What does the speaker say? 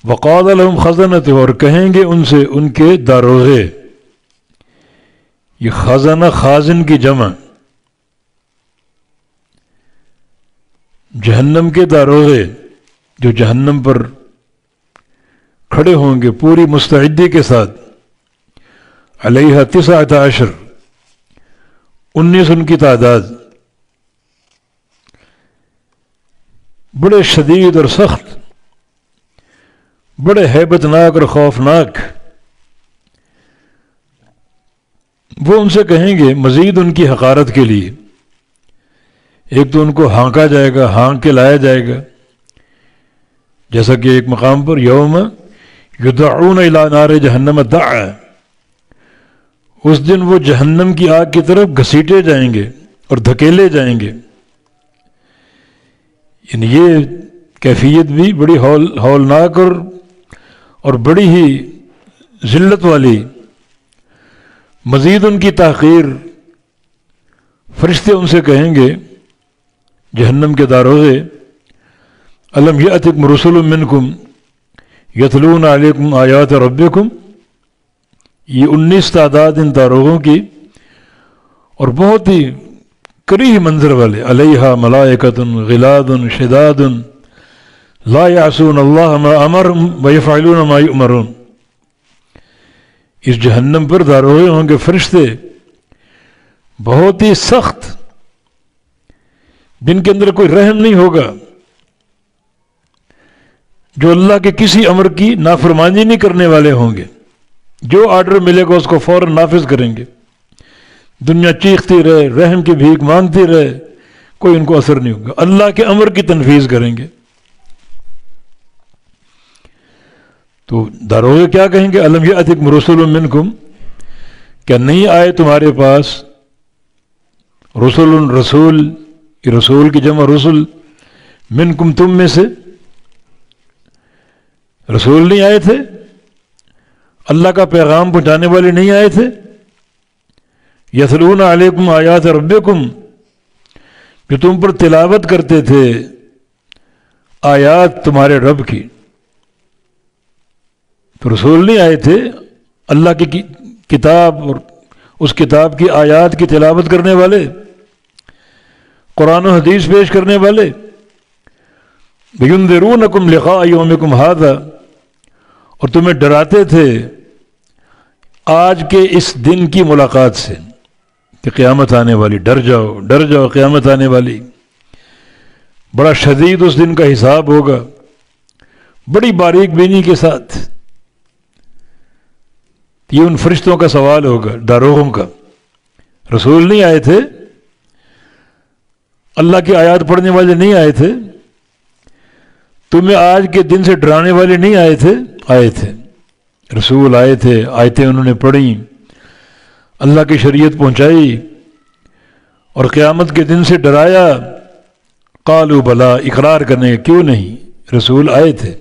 وقال لهم خزنۃ، اور کہیں گے ان سے ان کے داروغے. یہ خزانہ خازن کی جمع. جہنم کے داروغے جو جہنم پر کھڑے ہوں گے پوری مستعدی کے ساتھ. علیہ 19 19 ان کی تعداد. بڑے شدید اور سخت، بڑے ہیبت ناک اور خوفناک. وہ ان سے کہیں گے مزید ان کی حقارت کے لیے. ایک تو ان کو ہانکا جائے گا، ہانک کے لایا جائے گا، جیسا کہ ایک مقام پر یوم یدعون الی نار جہنم دعا، اس دن وہ جہنم کی آگ کی طرف گھسیٹے جائیں گے اور دھکیلے جائیں گے. یعنی یہ کیفیت بھی بڑی ہولناک اور بڑی ہی ذلت والی. مزید ان کی تحقیر. فرشتے ان سے کہیں گے جہنم کے داروغے الم یأتکم رسل منکم یتلون علیکم آیات ربکم. یہ 19 تعداد ان داروغوں کی، اور بہت ہی کریہ منظر والے. علیہا ملائکۃ غلاد شداد لا یعصون اللہ ما امرهم ویفعلون ما یؤمرون. اس جہنم پر داروغے ہوں گے فرشتے بہت ہی سخت، جن کے اندر کوئی رحم نہیں ہوگا، جو اللہ کے کسی امر کی نافرمانی نہیں کرنے والے ہوں گے. جو آرڈر ملے گا اس کو فوراً نافذ کریں گے. دنیا چیختی رہے، رحم کی بھیک مانگتی رہے، کوئی ان کو اثر نہیں ہوگا. اللہ کے امر کی تنفیذ کریں گے. تو داروغے کیا کہیں گے؟ الم یأتکم رسل منکم، کیا نہیں آئے تمہارے پاس رسول رسول. یہ رسول کی جمع رسل، منکم تم میں سے. رسول نہیں آئے تھے؟ اللہ کا پیغام پہنچانے والے نہیں آئے تھے؟ یتلون علیکم آیات ربکم، جو تم پر تلاوت کرتے تھے آیات تمہارے رب کی. تو رسول نہیں آئے تھے، اللہ کی کتاب اور اس کتاب کی آیات کی تلاوت کرنے والے، قرآن و حدیث پیش کرنے والے. یُنذِرُونَکُمْ لِقَاءَ یومکم ھذا، اور تمہیں ڈراتے تھے آج کے اس دن کی ملاقات سے کہ قیامت آنے والی. ڈر جاؤ ڈر جاؤ، قیامت آنے والی. بڑا شدید اس دن کا حساب ہوگا، بڑی باریک بینی کے ساتھ. یہ ان فرشتوں کا سوال ہوگا، داروغوں کا. رسول نہیں آئے تھے، اللہ کی آیات پڑھنے والے نہیں آئے تھے، تمہیں آج کے دن سے ڈرانے والے نہیں آئے تھے. آئے تھے، رسول آئے تھے، آیتیں انہوں نے پڑھی، اللہ کی شریعت پہنچائی اور قیامت کے دن سے ڈرایا. قالوا بلا، اقرار کرنے کیوں نہیں، رسول آئے تھے.